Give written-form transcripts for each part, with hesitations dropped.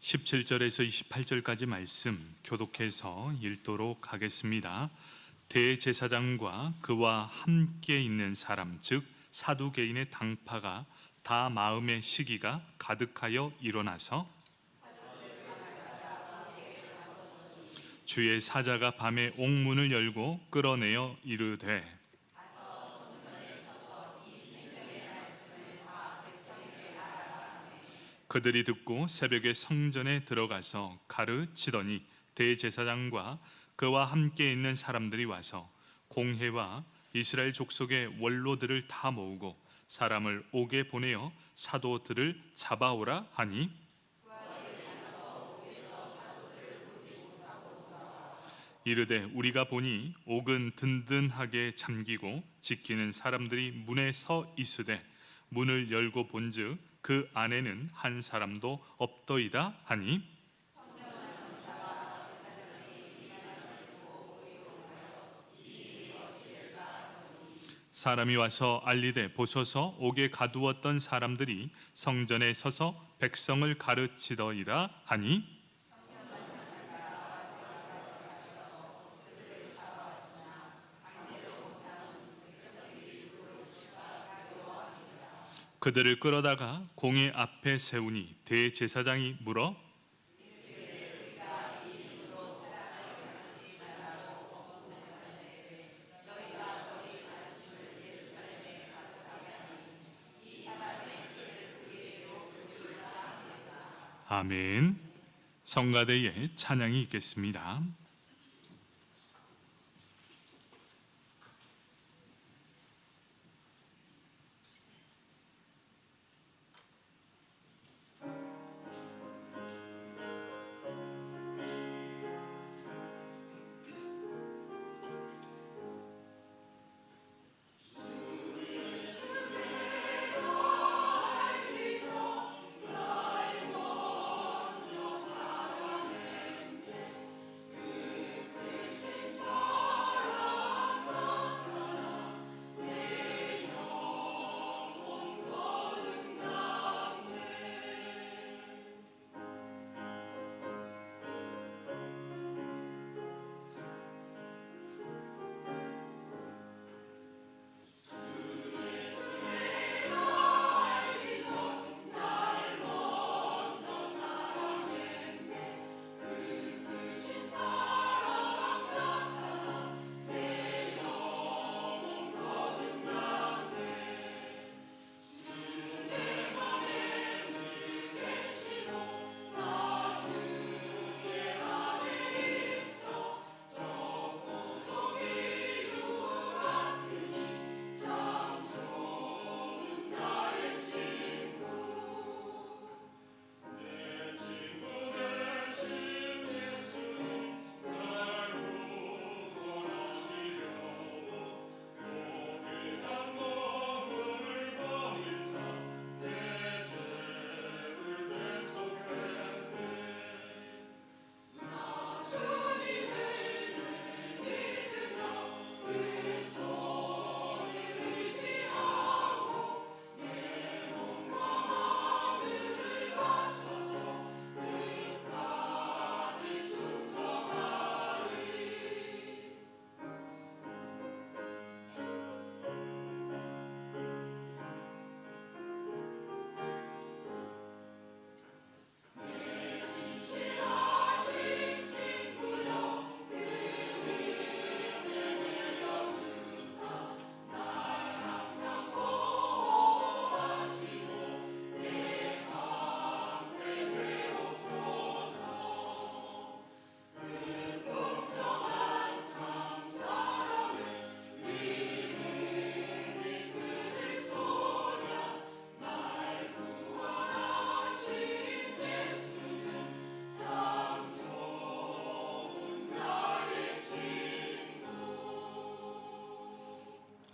17절에서 28절까지 말씀 교독해서 읽도록 하겠습니다. 대제사장과 그와 함께 있는 사람, 즉 사두개인의 당파가 다 마음의 시기가 가득하여 일어나서 주의 사자가 밤에 옥문을 열고 끌어내어 이르되 그들이 듣고 새벽에 성전에 들어가서 가르치더니 대제사장과 그와 함께 있는 사람들이 와서 공회와 이스라엘 족속의 원로들을 다 모으고 사람을 옥에 보내어 사도들을 잡아오라 하니 이르되 우리가 보니 옥은 든든하게 잠기고 지키는 사람들이 문에 서 있으되 문을 열고 본즉 그 안에는 한 사람도 없더이다 하니 사람이 와서 알리되 보소서 옥에 가두었던 사람들이 성전에 서서 백성을 가르치더이다 하니 그들을 끌어다가 공회 앞에 세우니 대제사장이 물어 아멘. 성가대에 찬양이 있겠습니다.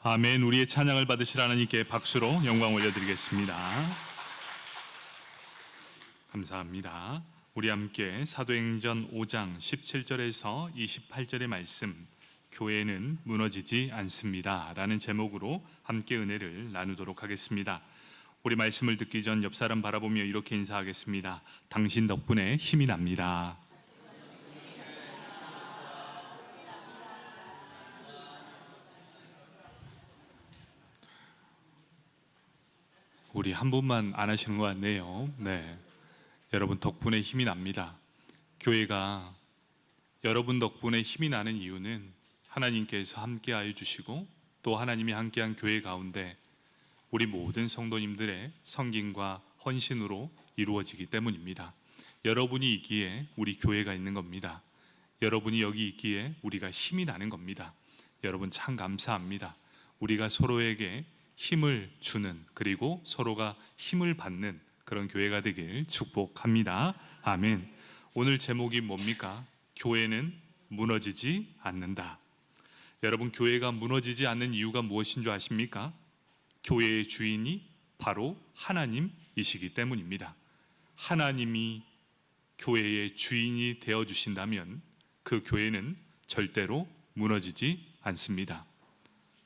아멘. 우리의 찬양을 받으실 하나님께 박수로 영광 올려드리겠습니다. 감사합니다. 우리 함께 사도행전 5장 17절에서 28절의 말씀, 교회는 무너지지 않습니다 라는 제목으로 함께 은혜를 나누도록 하겠습니다. 우리 말씀을 듣기 전 옆 사람 바라보며 이렇게 인사하겠습니다. 당신 덕분에 힘이 납니다. 우리 한 분만 안 하시는 것 같네요. 네, 여러분 덕분에 힘이 납니다. 교회가 여러분 덕분에 힘이 나는 이유는 하나님께서 함께하여 주시고 또 하나님이 함께한 교회 가운데 우리 모든 성도님들의 섬김과 헌신으로 이루어지기 때문입니다. 여러분이 있기에 우리 교회가 있는 겁니다. 여러분이 여기 있기에 우리가 힘이 나는 겁니다. 여러분 참 감사합니다. 우리가 서로에게 힘을 주는, 그리고 서로가 힘을 받는 그런 교회가 되길 축복합니다. 아멘. 오늘 제목이 뭡니까? 교회는 무너지지 않는다. 여러분, 교회가 무너지지 않는 이유가 무엇인 줄 아십니까? 교회의 주인이 바로 하나님이시기 때문입니다. 하나님이 교회의 주인이 되어 주신다면 그 교회는 절대로 무너지지 않습니다.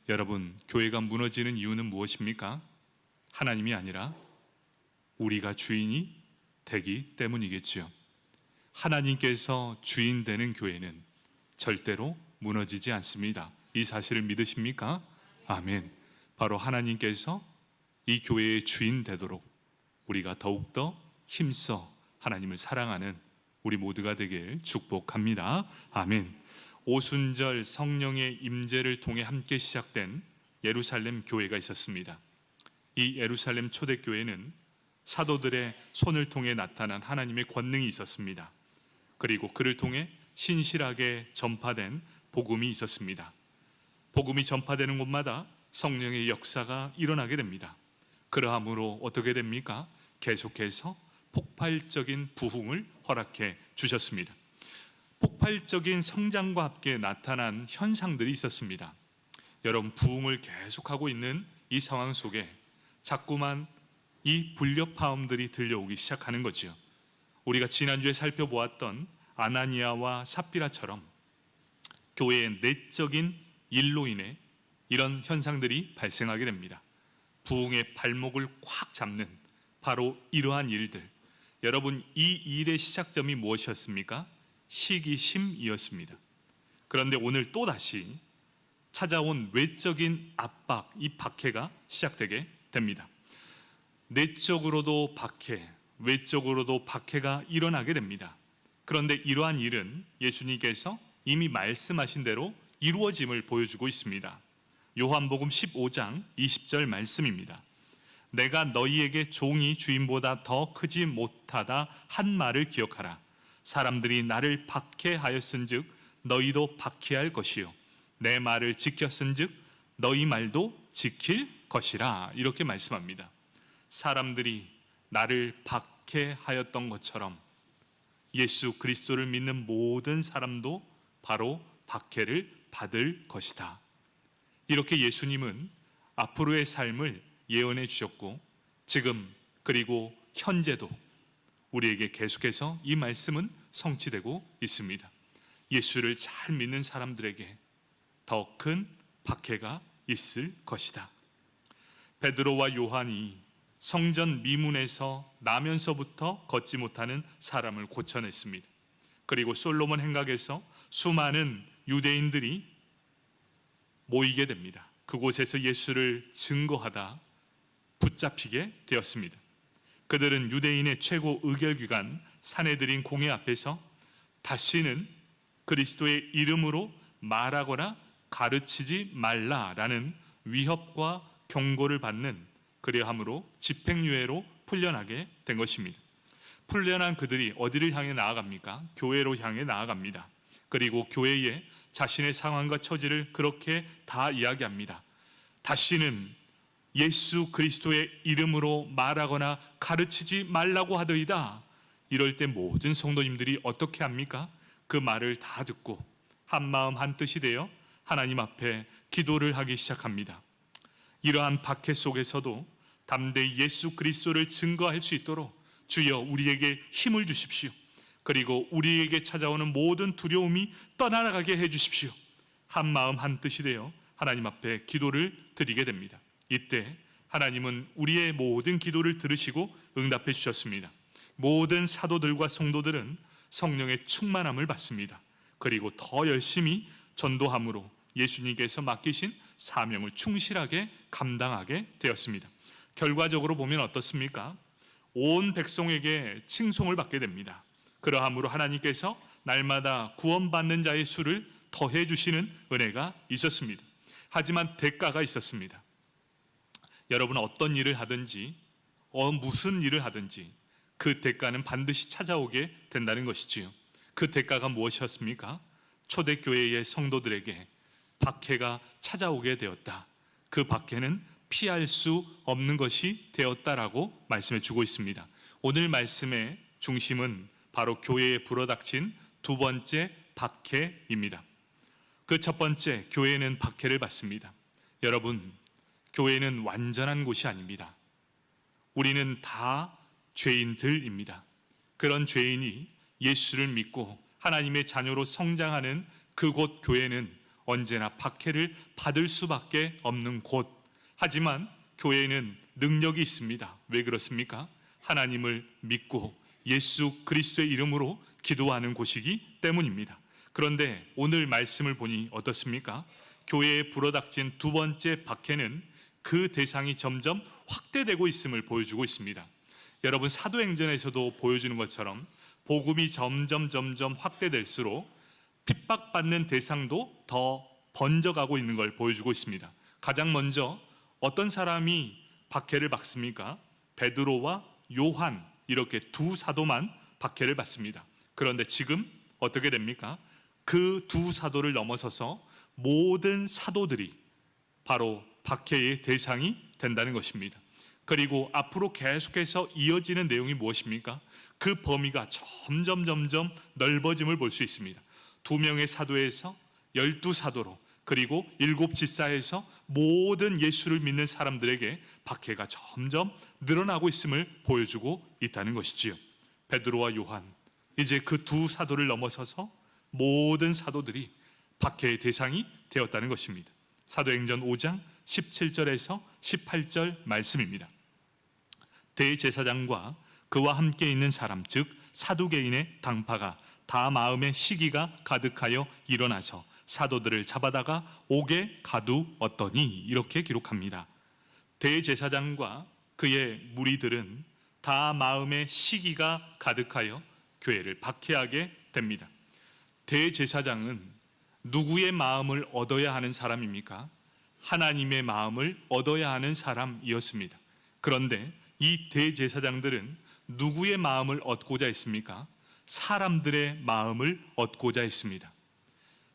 여러분, 교회가 무너지는 이유는 무엇입니까? 하나님이 아니라 우리가 주인이 되기 때문이겠지요. 하나님께서 주인 되는 교회는 절대로 무너지지 않습니다. 이 사실을 믿으십니까? 아멘. 바로 하나님께서 이 교회의 주인 되도록 우리가 더욱더 힘써 하나님을 사랑하는 우리 모두가 되길 축복합니다. 아멘. 오순절 성령의 임재를 통해 함께 시작된 예루살렘 교회가 있었습니다. 이 예루살렘 초대교회는 사도들의 손을 통해 나타난 하나님의 권능이 있었습니다. 그리고 그를 통해 신실하게 전파된 복음이 있었습니다. 복음이 전파되는 곳마다 성령의 역사가 일어나게 됩니다. 그러함으로 어떻게 됩니까? 계속해서 폭발적인 부흥을 허락해 주셨습니다. 폭발적인 성장과 함께 나타난 현상들이 있었습니다. 여러분, 부흥을 계속하고 있는 이 상황 속에 자꾸만 이 불협화음들이 들려오기 시작하는 거죠. 우리가 지난주에 살펴보았던 아나니아와 삽비라처럼 교회의 내적인 일로 인해 이런 현상들이 발생하게 됩니다. 부흥의 발목을 꽉 잡는 바로 이러한 일들. 여러분, 이 일의 시작점이 무엇이었습니까? 시기심이었습니다. 그런데 오늘 또다시 찾아온 외적인 압박, 이 박해가 시작되게 됩니다. 내적으로도 박해, 외적으로도 박해가 일어나게 됩니다. 그런데 이러한 일은 예수님께서 이미 말씀하신 대로 이루어짐을 보여주고 있습니다. 요한복음 15장 20절 말씀입니다. 내가 너희에게 종이 주인보다 더 크지 못하다 한 말을 기억하라. 사람들이 나를 박해하였은즉 너희도 박해할 것이요 내 말을 지켰은즉 너희 말도 지킬 것이라. 이렇게 말씀합니다. 사람들이 나를 박해하였던 것처럼 예수 그리스도를 믿는 모든 사람도 바로 박해를 받을 것이다. 이렇게 예수님은 앞으로의 삶을 예언해 주셨고 지금 그리고 현재도 우리에게 계속해서 이 말씀은 성취되고 있습니다. 예수를 잘 믿는 사람들에게 더 큰 박해가 있을 것이다. 베드로와 요한이 성전 미문에서 나면서부터 걷지 못하는 사람을 고쳐냈습니다. 그리고 솔로몬 행각에서 수많은 유대인들이 모이게 됩니다. 그곳에서 예수를 증거하다 붙잡히게 되었습니다. 그들은 유대인의 최고 의결기관 산헤드린 공회 앞에서 다시는 그리스도의 이름으로 말하거나 가르치지 말라라는 위협과 경고를 받는, 그리함으로 집행유예로 풀려나게 된 것입니다. 풀려난 그들이 어디를 향해 나아갑니까? 교회로 향해 나아갑니다. 그리고 교회에 자신의 상황과 처지를 그렇게 다 이야기합니다. 다시는 예수 그리스도의 이름으로 말하거나 가르치지 말라고 하더이다. 이럴 때 모든 성도님들이 어떻게 합니까? 그 말을 다 듣고 한마음 한뜻이 되어 하나님 앞에 기도를 하기 시작합니다. 이러한 박해 속에서도 담대히 예수 그리스도를 증거할 수 있도록 주여 우리에게 힘을 주십시오. 그리고 우리에게 찾아오는 모든 두려움이 떠나가게 해주십시오. 한마음 한뜻이 되어 하나님 앞에 기도를 드리게 됩니다. 이때 하나님은 우리의 모든 기도를 들으시고 응답해 주셨습니다. 모든 사도들과 성도들은 성령의 충만함을 받습니다. 그리고 더 열심히 전도함으로 예수님께서 맡기신 사명을 충실하게 감당하게 되었습니다. 결과적으로 보면 어떻습니까? 온 백성에게 칭송을 받게 됩니다. 그러함으로 하나님께서 날마다 구원받는 자의 수를 더해 주시는 은혜가 있었습니다. 하지만 대가가 있었습니다. 여러분, 어떤 일을 하든지 무슨 일을 하든지 그 대가는 반드시 찾아오게 된다는 것이지요. 그 대가가 무엇이었습니까? 초대교회의 성도들에게 박해가 찾아오게 되었다. 그 박해는 피할 수 없는 것이 되었다라고 말씀해 주고 있습니다. 오늘 말씀의 중심은 바로 교회에 불어닥친 두 번째 박해입니다. 그 첫 번째, 교회는 박해를 받습니다. 여러분, 교회는 완전한 곳이 아닙니다. 우리는 다 죄인들입니다. 그런 죄인이 예수를 믿고 하나님의 자녀로 성장하는 그곳 교회는 언제나 박해를 받을 수밖에 없는 곳. 하지만 교회에는 능력이 있습니다. 왜 그렇습니까? 하나님을 믿고 예수 그리스도의 이름으로 기도하는 곳이기 때문입니다. 그런데 오늘 말씀을 보니 어떻습니까? 교회에 불어닥친 두 번째 박해는 그 대상이 점점 확대되고 있음을 보여주고 있습니다. 여러분, 사도행전에서도 보여주는 것처럼 복음이 점점 확대될수록 핍박받는 대상도 더 번져가고 있는 걸 보여주고 있습니다. 가장 먼저 어떤 사람이 박해를 받습니까? 베드로와 요한, 이렇게 두 사도만 박해를 받습니다. 그런데 지금 어떻게 됩니까? 그 두 사도를 넘어서서 모든 사도들이 바로 박해의 대상이 된다는 것입니다. 그리고 앞으로 계속해서 이어지는 내용이 무엇입니까? 그 범위가 점점 넓어짐을 볼 수 있습니다. 2명의 사도에서 12사도로, 그리고 7 집사에서 모든 예수를 믿는 사람들에게 박해가 점점 늘어나고 있음을 보여주고 있다는 것이지요. 베드로와 요한, 이제 그 두 사도를 넘어서서 모든 사도들이 박해의 대상이 되었다는 것입니다. 사도행전 5장 17절에서 18절 말씀입니다. 대제사장과 그와 함께 있는 사람, 즉 사두개인의 당파가 다 마음에 시기가 가득하여 일어나서 사도들을 잡아다가 옥에 가두었더니, 이렇게 기록합니다. 대제사장과 그의 무리들은 다 마음에 시기가 가득하여 교회를 박해하게 됩니다. 대제사장은 누구의 마음을 얻어야 하는 사람입니까? 하나님의 마음을 얻어야 하는 사람이었습니다. 그런데 이 대제사장들은 누구의 마음을 얻고자 했습니까? 사람들의 마음을 얻고자 했습니다.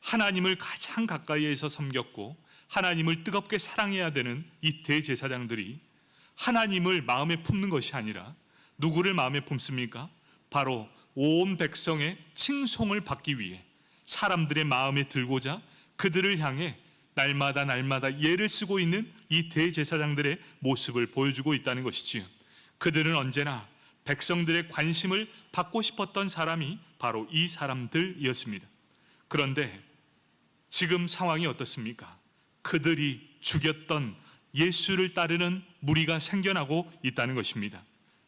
하나님을 가장 가까이에서 섬겼고 하나님을 뜨겁게 사랑해야 되는 이 대제사장들이 하나님을 마음에 품는 것이 아니라 누구를 마음에 품습니까? 바로 온 백성의 칭송을 받기 위해 사람들의 마음에 들고자 그들을 향해 날마다 예를 쓰고 있는 이 대제사장들의 모습을 보여주고 있다는 것이지요. 그들은 언제나 백성들의 관심을 받고 싶었던 사람이 바로 이 사람들이었습니다. 그런데 지금 상황이 어떻습니까? 그들이 죽였던 예수를 따르는 무리가 생겨나고 있다는 것입니다.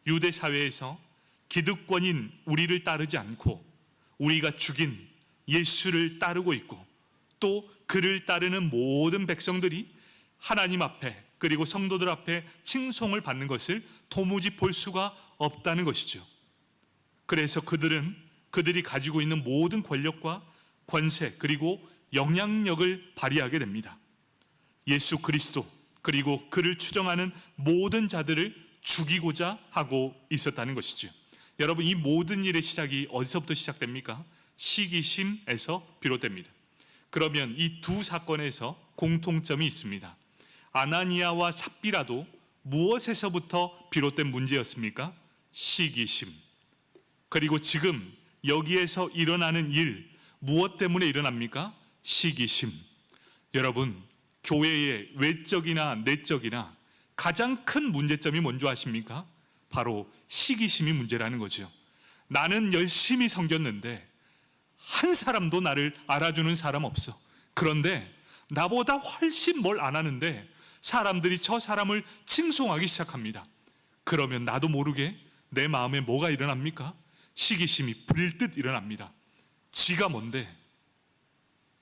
유대 사회에서 기득권인 우리를 따르지 않고 우리가 죽인 예수를 따르고 있고, 또 그를 따르는 모든 백성들이 하나님 앞에 그리고 성도들 앞에 칭송을 받는 것을 도무지 볼 수가 없다는 것이죠. 그래서 그들이 가지고 있는 모든 권력과 권세 그리고 영향력을 발휘하게 됩니다. 예수 그리스도 그리고 그를 추종하는 모든 자들을 죽이고자 하고 있었다는 것이죠. 여러분, 이 모든 일의 시작이 어디서부터 시작됩니까? 시기심에서 비롯됩니다. 그러면 이 두 사건에서 공통점이 있습니다. 아나니아와 삽비라도 무엇에서부터 비롯된 문제였습니까? 시기심. 그리고 지금 여기에서 일어나는 일, 무엇 때문에 일어납니까? 시기심. 여러분, 교회의 외적이나 내적이나 가장 큰 문제점이 뭔지 아십니까? 바로 시기심이 문제라는 거죠. 나는 열심히 섬겼는데 한 사람도 나를 알아주는 사람 없어. 그런데 나보다 훨씬 뭘 안 하는데 사람들이 저 사람을 칭송하기 시작합니다. 그러면 나도 모르게 내 마음에 뭐가 일어납니까? 시기심이 부릴 듯 일어납니다. 지가 뭔데?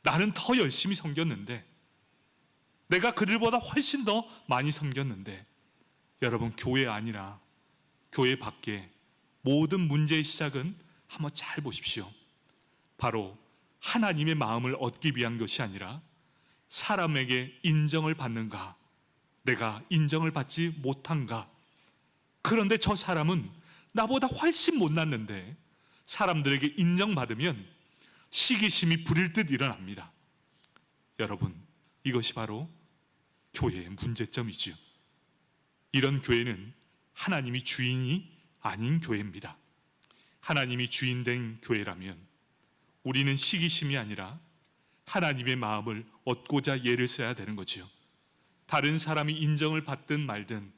나는 더 열심히 섬겼는데, 내가 그들보다 훨씬 더 많이 섬겼는데. 여러분, 교회 아니라 교회 밖에 모든 문제의 시작은 한번 잘 보십시오. 바로 하나님의 마음을 얻기 위한 것이 아니라 사람에게 인정을 받는가, 내가 인정을 받지 못한가. 그런데 저 사람은 나보다 훨씬 못났는데 사람들에게 인정받으면 시기심이 부릴 듯 일어납니다. 여러분, 이것이 바로 교회의 문제점이죠. 이런 교회는 하나님이 주인이 아닌 교회입니다. 하나님이 주인된 교회라면 우리는 시기심이 아니라 하나님의 마음을 얻고자 예를 써야 되는 거지요. 다른 사람이 인정을 받든 말든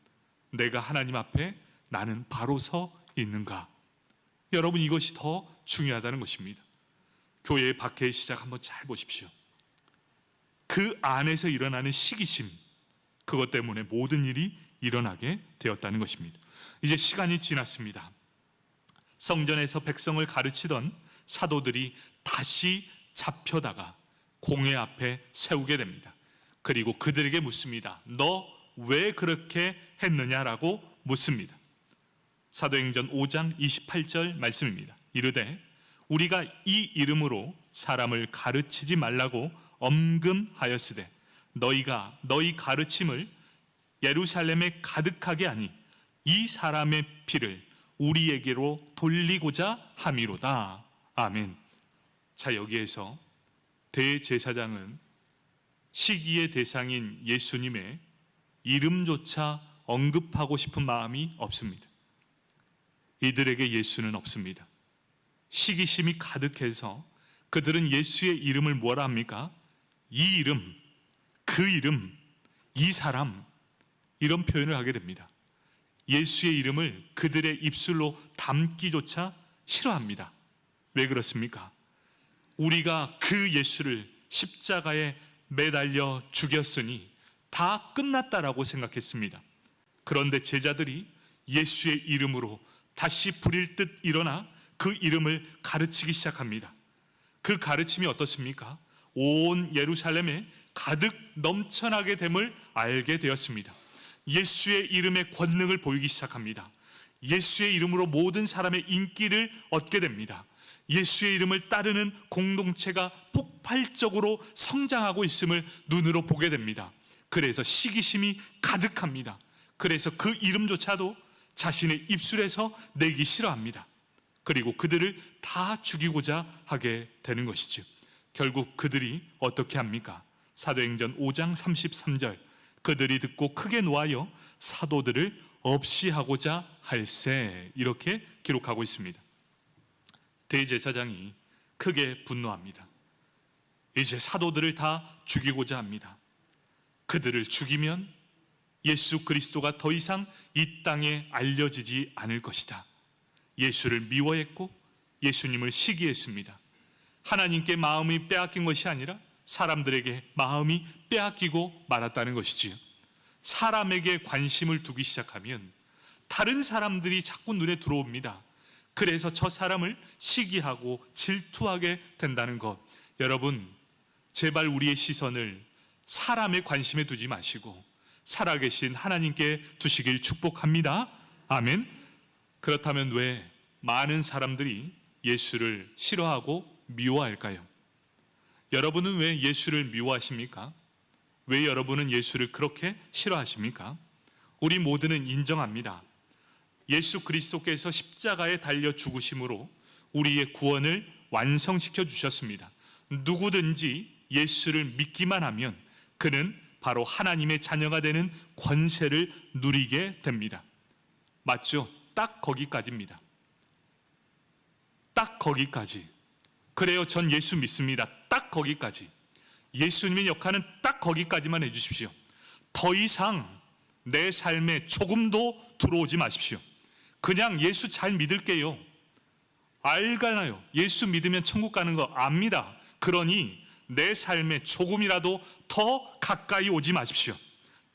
내가 하나님 앞에 나는 바로 서 있는가. 여러분, 이것이 더 중요하다는 것입니다. 교회 밖의 시작 한번 잘 보십시오. 그 안에서 일어나는 시기심, 그것 때문에 모든 일이 일어나게 되었다는 것입니다. 이제 시간이 지났습니다. 성전에서 백성을 가르치던 사도들이 다시 잡혀다가 공회 앞에 세우게 됩니다. 그리고 그들에게 묻습니다. 너 왜 그렇게 했느냐라고 묻습니다. 사도행전 5장 28절 말씀입니다. 이르되 우리가 이 이름으로 사람을 가르치지 말라고 엄금하였으되 너희가 너희 가르침을 예루살렘에 가득하게 하니 이 사람의 피를 우리에게로 돌리고자 함이로다. 아멘. 자, 여기에서 대제사장은 시기의 대상인 예수님의 이름조차 언급하고 싶은 마음이 없습니다. 이들에게 예수는 없습니다. 시기심이 가득해서 그들은 예수의 이름을 뭐라 합니까? 이 이름, 그 이름, 이 사람, 이런 표현을 하게 됩니다. 예수의 이름을 그들의 입술로 담기조차 싫어합니다. 왜 그렇습니까? 우리가 그 예수를 십자가에 매달려 죽였으니 다 끝났다라고 생각했습니다. 그런데 제자들이 예수의 이름으로 다시 부릴 듯 일어나 그 이름을 가르치기 시작합니다. 그 가르침이 어떻습니까? 온 예루살렘에 가득 넘쳐나게 됨을 알게 되었습니다. 예수의 이름의 권능을 보이기 시작합니다. 예수의 이름으로 모든 사람의 인기를 얻게 됩니다. 예수의 이름을 따르는 공동체가 폭발적으로 성장하고 있음을 눈으로 보게 됩니다. 그래서 시기심이 가득합니다. 그래서 그 이름조차도 자신의 입술에서 내기 싫어합니다. 그리고 그들을 다 죽이고자 하게 되는 것이죠. 결국 그들이 어떻게 합니까? 사도행전 5장 33절, 그들이 듣고 크게 노하여 사도들을 없이 하고자 할세, 이렇게 기록하고 있습니다. 대제사장이 크게 분노합니다. 이제 사도들을 다 죽이고자 합니다. 그들을 죽이면 예수 그리스도가 더 이상 이 땅에 알려지지 않을 것이다. 예수를 미워했고 예수님을 시기했습니다. 하나님께 마음이 빼앗긴 것이 아니라 사람들에게 마음이 빼앗기고 말았다는 것이지요. 사람에게 관심을 두기 시작하면 다른 사람들이 자꾸 눈에 들어옵니다. 그래서 저 사람을 시기하고 질투하게 된다는 것. 여러분, 제발 우리의 시선을 사람의 관심에 두지 마시고 살아계신 하나님께 두시길 축복합니다. 아멘. 그렇다면 왜 많은 사람들이 예수를 싫어하고 미워할까요? 여러분은 왜 예수를 미워하십니까? 왜 여러분은 예수를 그렇게 싫어하십니까? 우리 모두는 인정합니다. 예수 그리스도께서 십자가에 달려 죽으심으로 우리의 구원을 완성시켜 주셨습니다. 누구든지 예수를 믿기만 하면 그는 바로 하나님의 자녀가 되는 권세를 누리게 됩니다. 맞죠? 딱 거기까지입니다. 딱 거기까지. 그래요, 전 예수 믿습니다. 딱 거기까지. 예수님의 역할은 딱 거기까지만 해주십시오. 더 이상 내 삶에 조금도 들어오지 마십시오. 그냥 예수 잘 믿을게요. 알잖아요. 예수 믿으면 천국 가는 거 압니다. 그러니 내 삶에 조금이라도 더 가까이 오지 마십시오.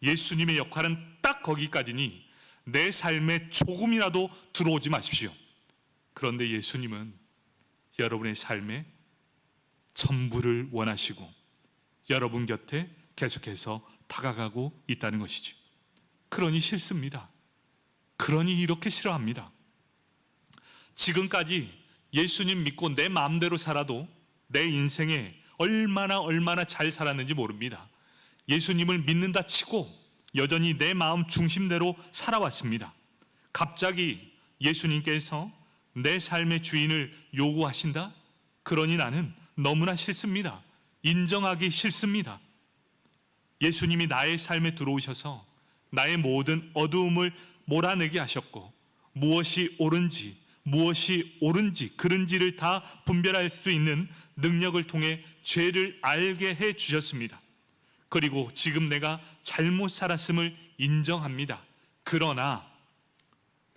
예수님의 역할은 딱 거기까지니 내 삶에 조금이라도 들어오지 마십시오. 그런데 예수님은 여러분의 삶에 전부를 원하시고 여러분 곁에 계속해서 다가가고 있다는 것이죠. 그러니 싫습니다. 그러니 이렇게 싫어합니다. 지금까지 예수님 믿고 내 마음대로 살아도 내 인생에 얼마나 잘 살았는지 모릅니다. 예수님을 믿는다 치고 여전히 내 마음 중심대로 살아왔습니다. 갑자기 예수님께서 내 삶의 주인을 요구하신다? 그러니 나는 너무나 싫습니다. 인정하기 싫습니다. 예수님이 나의 삶에 들어오셔서 나의 모든 어두움을 몰아내게 하셨고 무엇이 옳은지 무엇이 옳은지 그른지를 다 분별할 수 있는 능력을 통해 죄를 알게 해 주셨습니다. 그리고 지금 내가 잘못 살았음을 인정합니다. 그러나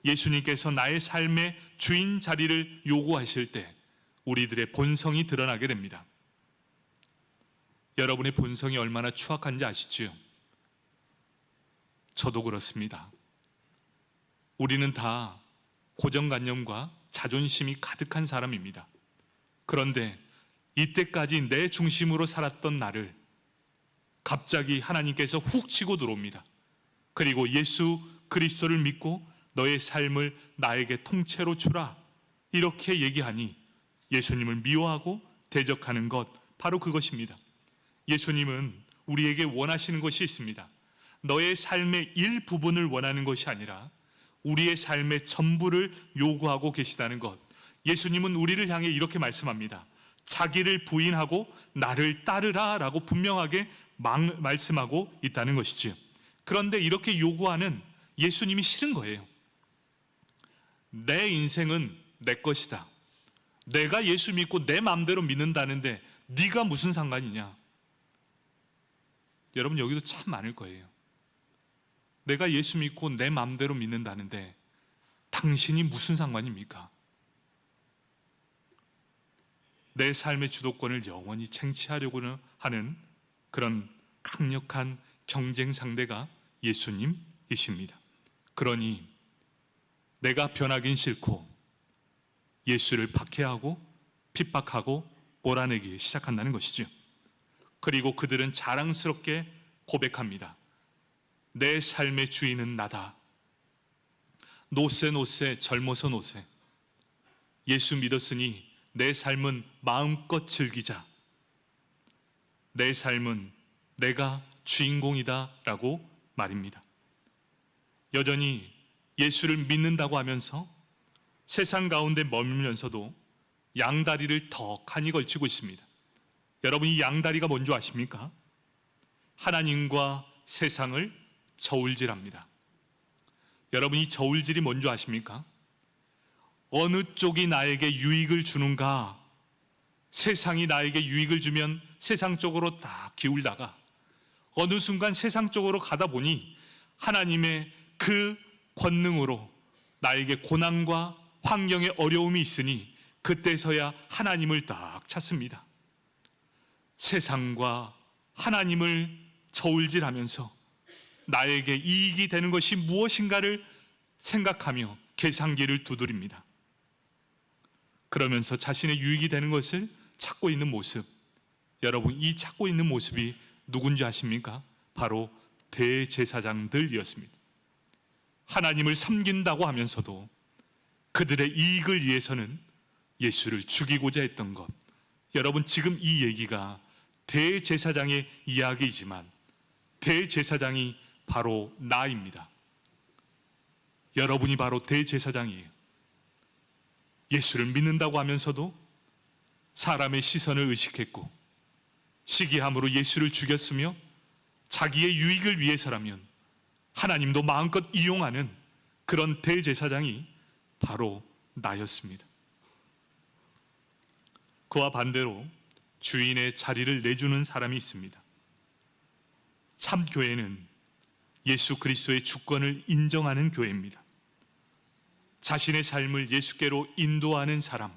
예수님께서 나의 삶의 주인 자리를 요구하실 때 우리들의 본성이 드러나게 됩니다. 여러분의 본성이 얼마나 추악한지 아시죠? 저도 그렇습니다. 우리는 다 고정관념과 자존심이 가득한 사람입니다. 그런데 이때까지 내 중심으로 살았던 나를 갑자기 하나님께서 훅 치고 들어옵니다. 그리고 예수 그리스도를 믿고 너의 삶을 나에게 통째로 주라 이렇게 얘기하니 예수님을 미워하고 대적하는 것 바로 그것입니다. 예수님은 우리에게 원하시는 것이 있습니다. 너의 삶의 일부분을 원하는 것이 아니라 우리의 삶의 전부를 요구하고 계시다는 것. 예수님은 우리를 향해 이렇게 말씀합니다. 자기를 부인하고 나를 따르라 라고 분명하게 말씀하고 있다는 것이지요. 그런데 이렇게 요구하는 예수님이 싫은 거예요. 내 인생은 내 것이다. 내가 예수 믿고 내 마음대로 믿는다는데 네가 무슨 상관이냐? 여러분 여기도 참 많을 거예요. 내가 예수 믿고 내 마음대로 믿는다는데 당신이 무슨 상관입니까? 내 삶의 주도권을 영원히 쟁취하려고 하는 그런 강력한 경쟁 상대가 예수님이십니다. 그러니 내가 변하긴 싫고 예수를 박해하고 핍박하고 몰아내기 시작한다는 것이죠. 그리고 그들은 자랑스럽게 고백합니다. 내 삶의 주인은 나다. 노세 젊어서 노세. 예수 믿었으니 내 삶은 마음껏 즐기자. 내 삶은 내가 주인공이다 라고 말입니다. 여전히 예수를 믿는다고 하면서 세상 가운데 머물면서도 양다리를 더 칸이 걸치고 있습니다. 여러분 이 양다리가 뭔지 아십니까? 하나님과 세상을 저울질합니다. 여러분 이 저울질이 뭔지 아십니까? 어느 쪽이 나에게 유익을 주는가? 세상이 나에게 유익을 주면 세상 쪽으로 딱 기울다가 어느 순간 세상 쪽으로 가다 보니 하나님의 그 권능으로 나에게 고난과 환경에 어려움이 있으니 그때서야 하나님을 딱 찾습니다. 세상과 하나님을 저울질하면서 나에게 이익이 되는 것이 무엇인가를 생각하며 계산기를 두드립니다. 그러면서 자신의 유익이 되는 것을 찾고 있는 모습, 여러분 이 찾고 있는 모습이 누군지 아십니까? 바로 대제사장들이었습니다. 하나님을 섬긴다고 하면서도 그들의 이익을 위해서는 예수를 죽이고자 했던 것. 여러분 지금 이 얘기가 대제사장의 이야기이지만 대제사장이 바로 나입니다. 여러분이 바로 대제사장이에요. 예수를 믿는다고 하면서도 사람의 시선을 의식했고 시기함으로 예수를 죽였으며 자기의 유익을 위해서라면 하나님도 마음껏 이용하는 그런 대제사장이 바로 나였습니다. 그와 반대로 주인의 자리를 내주는 사람이 있습니다. 참 교회는 예수 그리스도의 주권을 인정하는 교회입니다. 자신의 삶을 예수께로 인도하는 사람,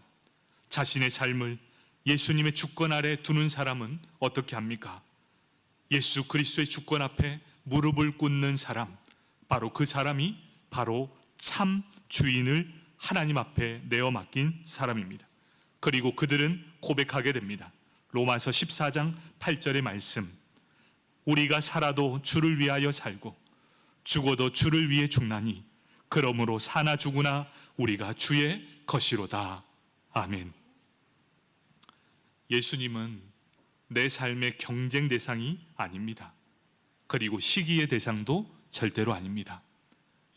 자신의 삶을 예수님의 주권 아래 두는 사람은 어떻게 합니까? 예수 그리스도의 주권 앞에 무릎을 꿇는 사람, 바로 그 사람이 바로 참 주인을 하나님 앞에 내어 맡긴 사람입니다. 그리고 그들은 고백하게 됩니다. 로마서 14장 8절의 말씀, 우리가 살아도 주를 위하여 살고 죽어도 주를 위해 죽나니 그러므로 사나 죽으나 우리가 주의 것이로다. 아멘. 예수님은 내 삶의 경쟁 대상이 아닙니다. 그리고 시기의 대상도 절대로 아닙니다.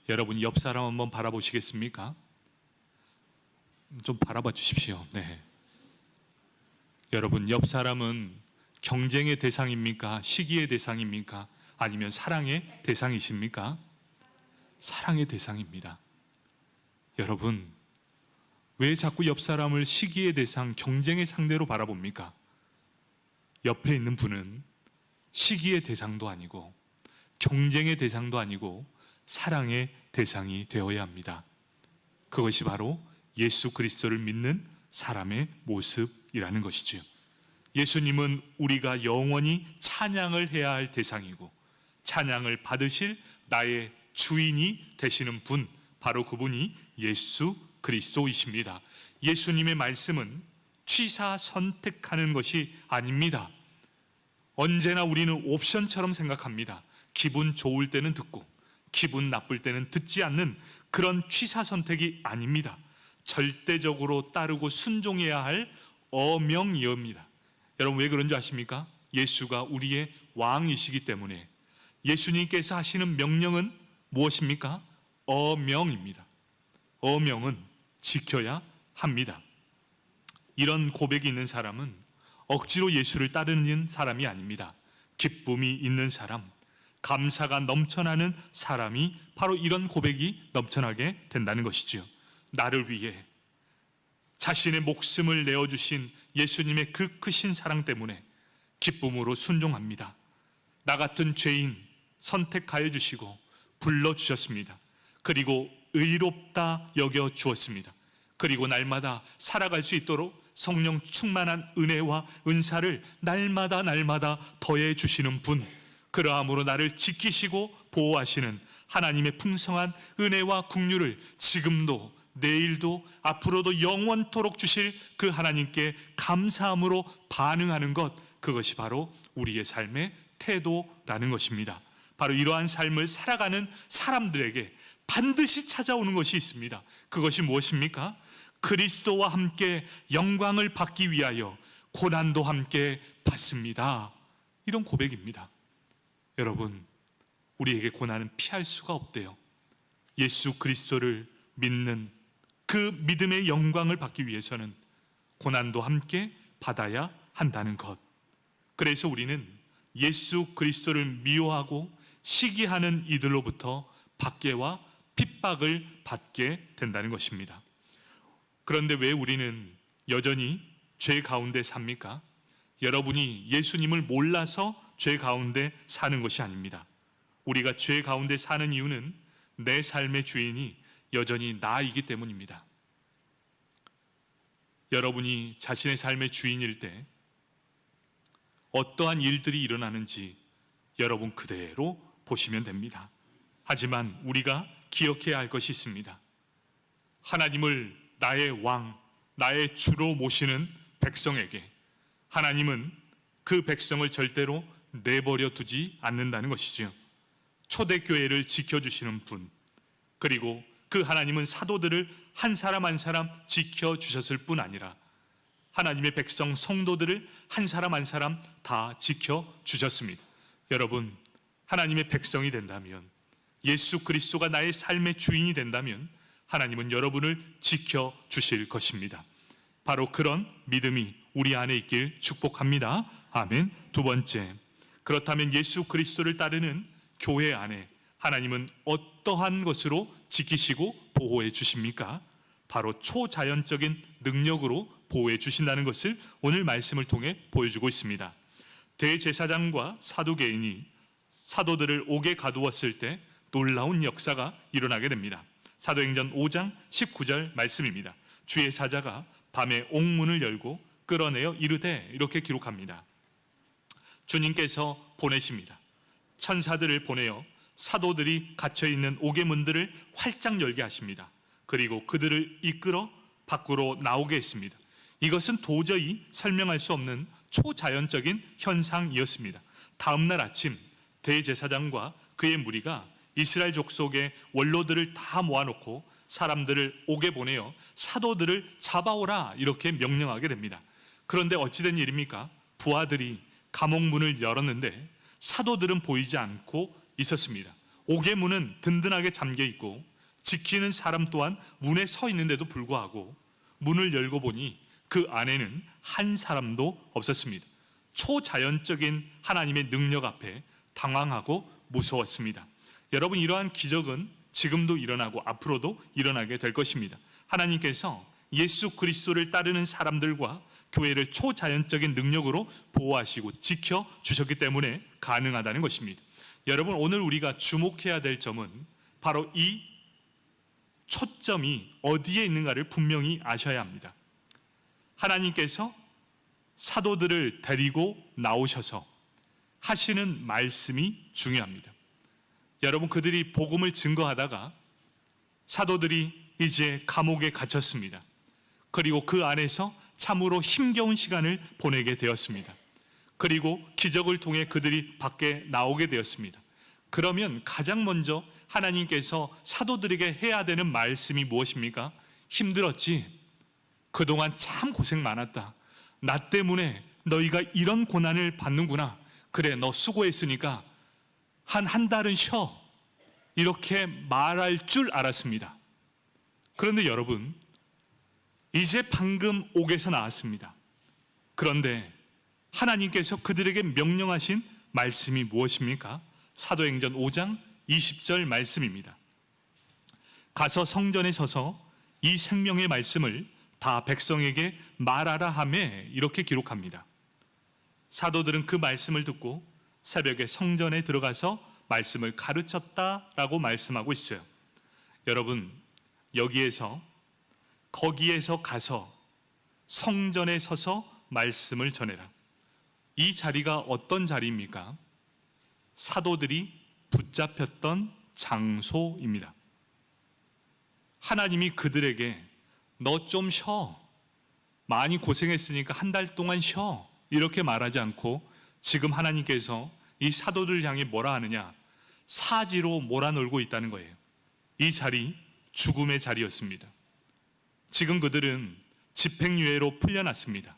여러분, 옆 사람 한번 바라보시겠습니까? 좀 바라봐 주십시오. 네. 여러분, 옆 사람은 경쟁의 대상입니까? 시기의 대상입니까? 아니면 사랑의 대상이십니까? 사랑의 대상입니다. 여러분, 왜 자꾸 옆 사람을 시기의 대상, 경쟁의 상대로 바라봅니까? 옆에 있는 분은 시기의 대상도 아니고 경쟁의 대상도 아니고 사랑의 대상이 되어야 합니다. 그것이 바로 예수 그리스도를 믿는 사람의 모습이라는 것이지요. 예수님은 우리가 영원히 찬양을 해야 할 대상이고 찬양을 받으실 나의 주인이 되시는 분, 바로 그분이 예수 그리스도이십니다. 예수님의 말씀은 취사 선택하는 것이 아닙니다. 언제나 우리는 옵션처럼 생각합니다. 기분 좋을 때는 듣고 기분 나쁠 때는 듣지 않는 그런 취사 선택이 아닙니다. 절대적으로 따르고 순종해야 할 어명이옵니다. 여러분, 왜 그런 줄 아십니까? 예수가 우리의 왕이시기 때문에. 예수님께서 하시는 명령은 무엇입니까? 어명입니다. 어명은 지켜야 합니다. 이런 고백이 있는 사람은 억지로 예수를 따르는 사람이 아닙니다. 기쁨이 있는 사람, 감사가 넘쳐나는 사람이 바로 이런 고백이 넘쳐나게 된다는 것이죠. 나를 위해 자신의 목숨을 내어주신 예수님의 그 크신 사랑 때문에 기쁨으로 순종합니다. 나 같은 죄인 선택하여 주시고 불러주셨습니다. 그리고 의롭다 여겨 주었습니다. 그리고 날마다 살아갈 수 있도록 성령 충만한 은혜와 은사를 날마다 더해 주시는 분, 그러함으로 나를 지키시고 보호하시는 하나님의 풍성한 은혜와 긍휼을 지금도 내일도 앞으로도 영원토록 주실 그 하나님께 감사함으로 반응하는 것, 그것이 바로 우리의 삶의 태도라는 것입니다. 바로 이러한 삶을 살아가는 사람들에게 반드시 찾아오는 것이 있습니다. 그것이 무엇입니까? 그리스도와 함께 영광을 받기 위하여 고난도 함께 받습니다. 이런 고백입니다. 여러분, 우리에게 고난은 피할 수가 없대요. 예수 그리스도를 믿는 그 믿음의 영광을 받기 위해서는 고난도 함께 받아야 한다는 것. 그래서 우리는 예수 그리스도를 미워하고 시기하는 이들로부터 박해와 핍박을 받게 된다는 것입니다. 그런데 왜 우리는 여전히 죄 가운데 삽니까? 여러분이 예수님을 몰라서 죄 가운데 사는 것이 아닙니다. 우리가 죄 가운데 사는 이유는 내 삶의 주인이 여전히 나이기 때문입니다. 여러분이 자신의 삶의 주인일 때 어떠한 일들이 일어나는지 여러분 그대로 보시면 됩니다. 하지만 우리가 기억해야 할 것이 있습니다. 하나님을 나의 왕, 나의 주로 모시는 백성에게 하나님은 그 백성을 절대로 내버려 두지 않는다는 것이지요. 초대교회를 지켜주시는 분, 그리고 그 하나님은 사도들을 한 사람 한 사람 지켜주셨을 뿐 아니라 하나님의 백성 성도들을 한 사람 한 사람 다 지켜주셨습니다. 여러분, 하나님의 백성이 된다면, 예수 그리스도가 나의 삶의 주인이 된다면 하나님은 여러분을 지켜주실 것입니다. 바로 그런 믿음이 우리 안에 있길 축복합니다. 아멘. 두 번째, 그렇다면 예수 그리스도를 따르는 교회 안에 하나님은 어떠한 것으로 지키시고 보호해 주십니까? 바로 초자연적인 능력으로 보호해 주신다는 것을 오늘 말씀을 통해 보여주고 있습니다. 대제사장과 사두개인이 사도들을 옥에 가두었을 때 놀라운 역사가 일어나게 됩니다. 사도행전 5장 19절 말씀입니다. 주의 사자가 밤에 옥문을 열고 끌어내어 이르되, 이렇게 기록합니다. 주님께서 보내십니다. 천사들을 보내어 사도들이 갇혀있는 옥의 문들을 활짝 열게 하십니다. 그리고 그들을 이끌어 밖으로 나오게 했습니다. 이것은 도저히 설명할 수 없는 초자연적인 현상이었습니다. 다음 날 아침 대제사장과 그의 무리가 이스라엘 족속의 원로들을 다 모아놓고 사람들을 옥에 보내어 사도들을 잡아오라 이렇게 명령하게 됩니다. 그런데 어찌된 일입니까? 부하들이 감옥 문을 열었는데 사도들은 보이지 않고 있었습니다. 옥의 문은 든든하게 잠겨 있고 지키는 사람 또한 문에 서 있는데도 불구하고 문을 열고 보니 그 안에는 한 사람도 없었습니다. 초자연적인 하나님의 능력 앞에 당황하고 무서웠습니다. 여러분, 이러한 기적은 지금도 일어나고 앞으로도 일어나게 될 것입니다. 하나님께서 예수 그리스도를 따르는 사람들과 교회를 초자연적인 능력으로 보호하시고 지켜주셨기 때문에 가능하다는 것입니다. 여러분, 오늘 우리가 주목해야 될 점은 바로 이 초점이 어디에 있는가를 분명히 아셔야 합니다. 하나님께서 사도들을 데리고 나오셔서 하시는 말씀이 중요합니다. 여러분, 그들이 복음을 증거하다가 사도들이 이제 감옥에 갇혔습니다. 그리고 그 안에서 참으로 힘겨운 시간을 보내게 되었습니다. 그리고 기적을 통해 그들이 밖에 나오게 되었습니다. 그러면 가장 먼저 하나님께서 사도들에게 해야 되는 말씀이 무엇입니까? 힘들었지? 그동안 참 고생 많았다. 나 때문에 너희가 이런 고난을 받는구나. 그래, 너 수고했으니까 한 달은 쉬어. 이렇게 말할 줄 알았습니다. 그런데 여러분, 이제 방금 옥에서 나왔습니다. 그런데 하나님께서 그들에게 명령하신 말씀이 무엇입니까? 사도행전 5장 20절 말씀입니다. 가서 성전에 서서 이 생명의 말씀을 다 백성에게 말하라 하매 이렇게 기록합니다. 사도들은 그 말씀을 듣고 새벽에 성전에 들어가서 말씀을 가르쳤다라고 말씀하고 있어요. 여러분, 여기에서 거기에서 가서 성전에 서서 말씀을 전해라. 이 자리가 어떤 자리입니까? 사도들이 붙잡혔던 장소입니다. 하나님이 그들에게 너 좀 쉬어. 많이 고생했으니까 한 달 동안 쉬어. 이렇게 말하지 않고 지금 하나님께서 이 사도들을 향해 뭐라 하느냐? 사지로 몰아놀고 있다는 거예요. 이 자리 죽음의 자리였습니다. 지금 그들은 집행유예로 풀려났습니다.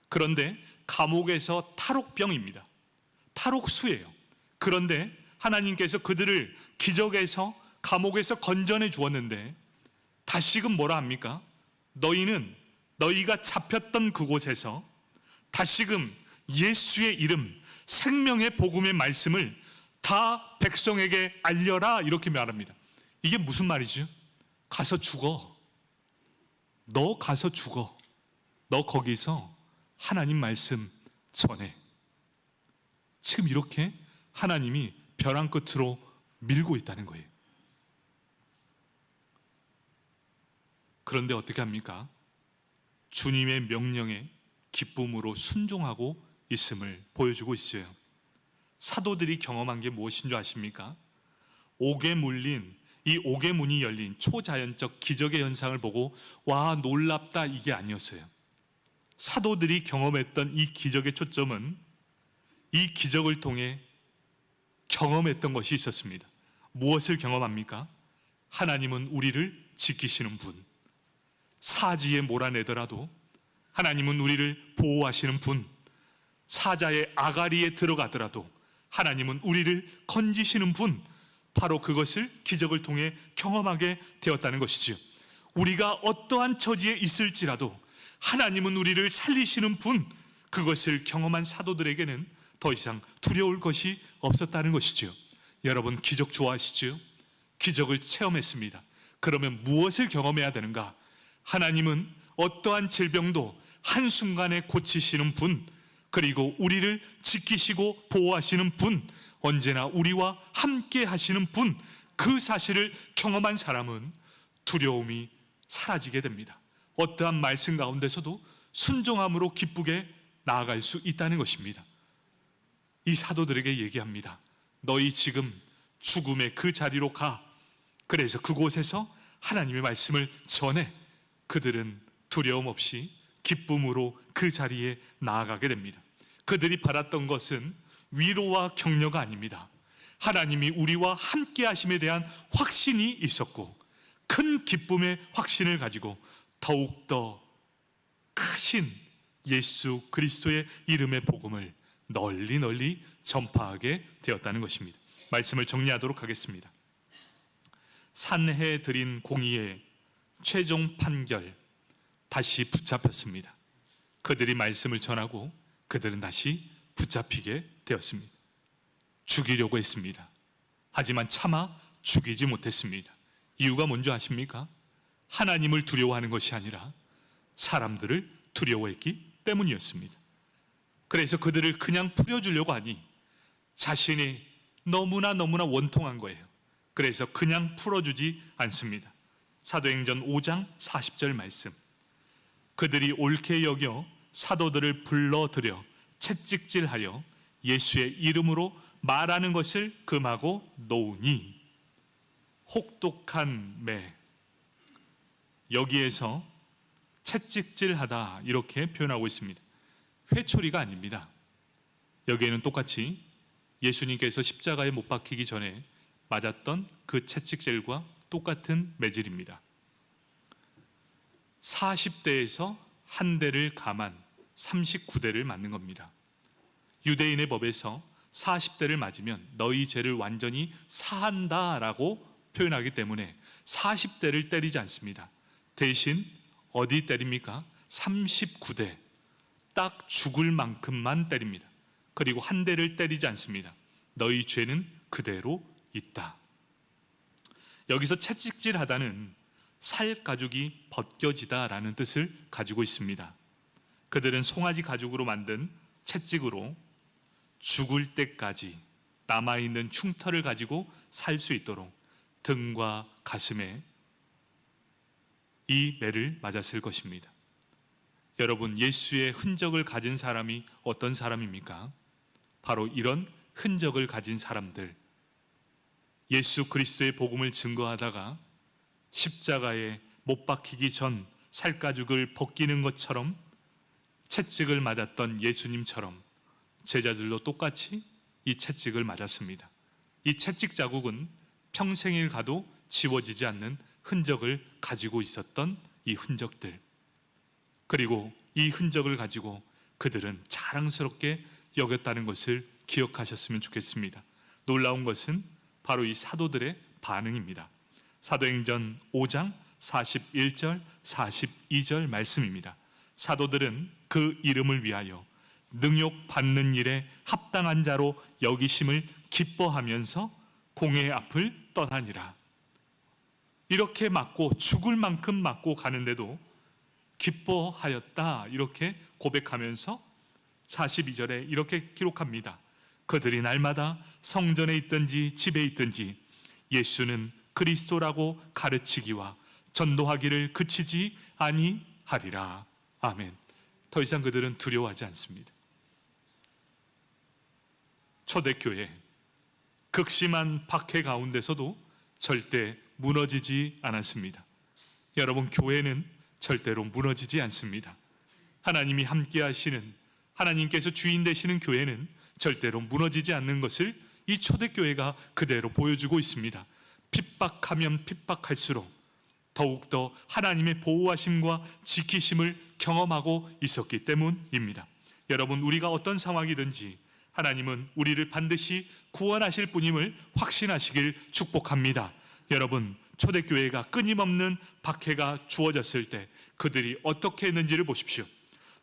그런데 감옥에서 탈옥병입니다. 탈옥수예요. 그런데 하나님께서 그들을 기적에서 감옥에서 건져내 주었는데 다시금 뭐라 합니까? 너희가 잡혔던 그곳에서 다시금 예수의 이름, 생명의 복음의 말씀을 다 백성에게 알려라 이렇게 말합니다. 이게 무슨 말이죠? 가서 죽어. 너 가서 죽어. 너 거기서 하나님 말씀 전해. 지금 이렇게 하나님이 벼랑 끝으로 밀고 있다는 거예요. 그런데 어떻게 합니까? 주님의 명령에 기쁨으로 순종하고 있음을 보여주고 있어요. 사도들이 경험한 게 무엇인 줄 아십니까? 옥에 물린 이 옥의 문이 열린 초자연적 기적의 현상을 보고 와 놀랍다 이게 아니었어요. 사도들이 경험했던 이 기적의 초점은 이 기적을 통해 경험했던 것이 있었습니다. 무엇을 경험합니까? 하나님은 우리를 지키시는 분. 사지에 몰아내더라도 하나님은 우리를 보호하시는 분. 사자의 아가리에 들어가더라도 하나님은 우리를 건지시는 분. 바로 그것을 기적을 통해 경험하게 되었다는 것이지요. 우리가 어떠한 처지에 있을지라도 하나님은 우리를 살리시는 분. 그것을 경험한 사도들에게는 더 이상 두려울 것이 없었다는 것이지요. 여러분, 기적 좋아하시지요? 기적을 체험했습니다. 그러면 무엇을 경험해야 되는가? 하나님은 어떠한 질병도 한순간에 고치시는 분, 그리고 우리를 지키시고 보호하시는 분, 언제나 우리와 함께 하시는 분, 그 사실을 경험한 사람은 두려움이 사라지게 됩니다. 어떠한 말씀 가운데서도 순종함으로 기쁘게 나아갈 수 있다는 것입니다. 이 사도들에게 얘기합니다. 너희 지금 죽음의 그 자리로 가. 그래서 그곳에서 하나님의 말씀을 전해 그들은 두려움 없이 기쁨으로 그 자리에 나아가게 됩니다. 그들이 받았던 것은 위로와 격려가 아닙니다. 하나님이 우리와 함께 하심에 대한 확신이 있었고, 큰 기쁨의 확신을 가지고 더욱더 크신 예수 그리스도의 이름의 복음을 널리 널리 전파하게 되었다는 것입니다. 말씀을 정리하도록 하겠습니다. 산해드린 공의의 최종 판결, 다시 붙잡혔습니다. 그들이 말씀을 전하고 그들은 다시 붙잡히게 되었습니다. 죽이려고 했습니다. 하지만 차마 죽이지 못했습니다. 이유가 뭔지 아십니까? 하나님을 두려워하는 것이 아니라 사람들을 두려워했기 때문이었습니다. 그래서 그들을 그냥 풀어주려고 하니 자신이 너무나 원통한 거예요. 그래서 그냥 풀어주지 않습니다. 사도행전 5장 40절 말씀, 그들이 옳게 여겨 사도들을 불러들여 채찍질하여 예수의 이름으로 말하는 것을 금하고 놓으니, 혹독한 매, 여기에서 채찍질하다 이렇게 표현하고 있습니다. 회초리가 아닙니다. 여기에는 똑같이 예수님께서 십자가에 못 박히기 전에 맞았던 그 채찍질과 똑같은 매질입니다. 40대에서 한 대를 감한 39대를 맞는 겁니다. 유대인의 법에서 40대를 맞으면 너희 죄를 완전히 사한다라고 표현하기 때문에 40대를 때리지 않습니다. 대신 어디 때립니까? 39대, 딱 죽을 만큼만 때립니다. 그리고 한 대를 때리지 않습니다. 너희 죄는 그대로 있다. 여기서 채찍질하다는 살 가죽이 벗겨지다라는 뜻을 가지고 있습니다. 그들은 송아지 가죽으로 만든 채찍으로 죽을 때까지 남아있는 흉터를 가지고 살 수 있도록 등과 가슴에 이 매를 맞았을 것입니다. 여러분, 예수의 흔적을 가진 사람이 어떤 사람입니까? 바로 이런 흔적을 가진 사람들, 예수 그리스도의 복음을 증거하다가 십자가에 못 박히기 전 살가죽을 벗기는 것처럼 채찍을 맞았던 예수님처럼 제자들도 똑같이 이 채찍을 맞았습니다. 이 채찍 자국은 평생을 가도 지워지지 않는 흔적을 가지고 있었던 이 흔적들, 그리고 이 흔적을 가지고 그들은 자랑스럽게 여겼다는 것을 기억하셨으면 좋겠습니다. 놀라운 것은 바로 이 사도들의 반응입니다. 사도행전 5장 41절 42절 말씀입니다. 사도들은 그 이름을 위하여 능욕받는 일에 합당한 자로 여기심을 기뻐하면서 공회 앞을 떠나니라. 이렇게 맞고 죽을 만큼 맞고 가는데도 기뻐하였다, 이렇게 고백하면서 42절에 이렇게 기록합니다. 그들이 날마다 성전에 있든지 집에 있든지 예수는 그리스도라고 가르치기와 전도하기를 그치지 아니하리라. 아멘. 더 이상 그들은 두려워하지 않습니다. 초대교회, 극심한 박해 가운데서도 절대 무너지지 않았습니다. 여러분, 교회는 절대로 무너지지 않습니다. 하나님이 함께 하시는, 하나님께서 주인 되시는 교회는 절대로 무너지지 않는 것을 이 초대교회가 그대로 보여주고 있습니다. 핍박하면 핍박할수록 더욱더 하나님의 보호하심과 지키심을 경험하고 있었기 때문입니다. 여러분, 우리가 어떤 상황이든지 하나님은 우리를 반드시 구원하실 분임을 확신하시길 축복합니다. 여러분, 초대교회가 끊임없는 박해가 주어졌을 때 그들이 어떻게 했는지를 보십시오.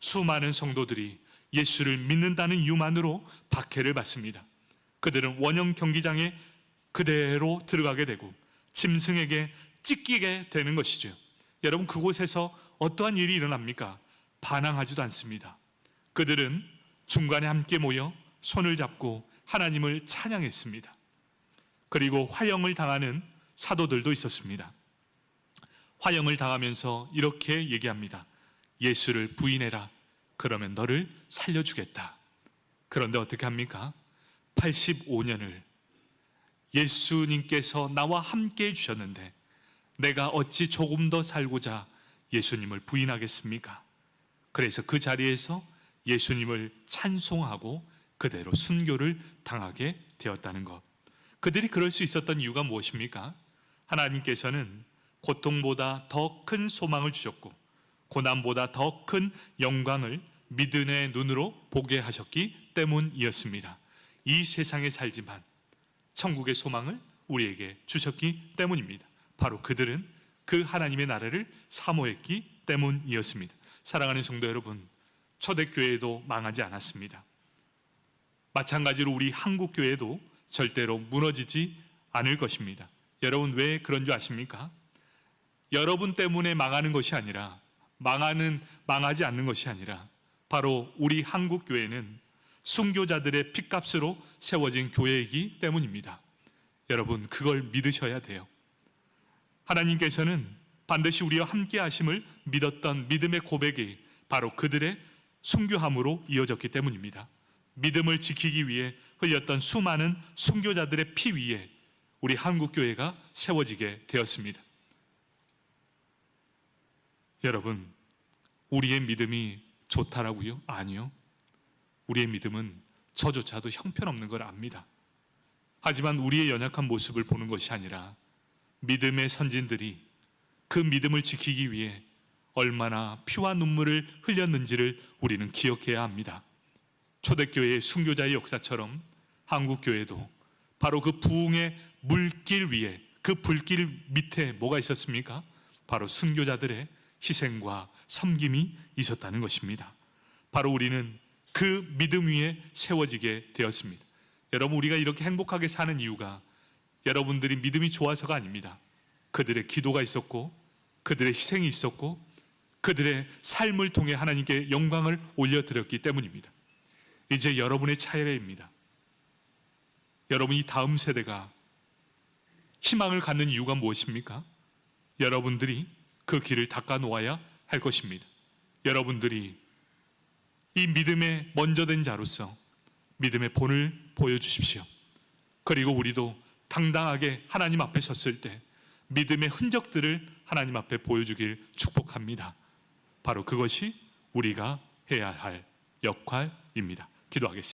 수많은 성도들이 예수를 믿는다는 이유만으로 박해를 받습니다. 그들은 원형 경기장에 그대로 들어가게 되고 짐승에게 찢기게 되는 것이죠. 여러분, 그곳에서 어떠한 일이 일어납니까? 반항하지도 않습니다. 그들은 중간에 함께 모여 손을 잡고 하나님을 찬양했습니다. 그리고 화형을 당하는 사도들도 있었습니다. 화형을 당하면서 이렇게 얘기합니다. 예수를 부인해라. 그러면 너를 살려주겠다. 그런데 어떻게 합니까? 85년을 예수님께서 나와 함께 해주셨는데 내가 어찌 조금 더 살고자 예수님을 부인하겠습니까? 그래서 그 자리에서 예수님을 찬송하고 그대로 순교를 당하게 되었다는 것. 그들이 그럴 수 있었던 이유가 무엇입니까? 하나님께서는 고통보다 더 큰 소망을 주셨고 고난보다 더 큰 영광을 믿음의 눈으로 보게 하셨기 때문이었습니다. 이 세상에 살지만 천국의 소망을 우리에게 주셨기 때문입니다. 바로 그들은 그 하나님의 나라를 사모했기 때문이었습니다. 사랑하는 성도 여러분, 초대교회도 망하지 않았습니다. 마찬가지로 우리 한국교회도 절대로 무너지지 않을 것입니다. 여러분 왜 그런 줄 아십니까? 여러분 때문에 망하는 것이 아니라 망하지 않는 것이 아니라 바로 우리 한국교회는 순교자들의 핏값으로 세워진 교회이기 때문입니다. 여러분 그걸 믿으셔야 돼요. 하나님께서는 반드시 우리와 함께 하심을 믿었던 믿음의 고백이 바로 그들의 순교함으로 이어졌기 때문입니다. 믿음을 지키기 위해 흘렸던 수많은 순교자들의 피 위에 우리 한국교회가 세워지게 되었습니다. 여러분, 우리의 믿음이 좋다라고요? 아니요. 우리의 믿음은 저조차도 형편없는 걸 압니다. 하지만 우리의 연약한 모습을 보는 것이 아니라 믿음의 선진들이 그 믿음을 지키기 위해 얼마나 피와 눈물을 흘렸는지를 우리는 기억해야 합니다. 초대교회의 순교자의 역사처럼 한국교회도 바로 그 부흥의 물길 위에 그 불길 밑에 뭐가 있었습니까? 바로 순교자들의 희생과 섬김이 있었다는 것입니다. 바로 우리는 그 믿음 위에 세워지게 되었습니다. 여러분 우리가 이렇게 행복하게 사는 이유가 여러분들이 믿음이 좋아서가 아닙니다. 그들의 기도가 있었고 그들의 희생이 있었고 그들의 삶을 통해 하나님께 영광을 올려드렸기 때문입니다. 이제 여러분의 차례입니다. 여러분이 다음 세대가 희망을 갖는 이유가 무엇입니까? 여러분들이 그 길을 닦아 놓아야 할 것입니다. 여러분들이 이 믿음에 먼저 된 자로서 믿음의 본을 보여주십시오. 그리고 우리도 당당하게 하나님 앞에 섰을 때 믿음의 흔적들을 하나님 앞에 보여주길 축복합니다. 바로 그것이 우리가 해야 할 역할입니다. 기도하겠습니다.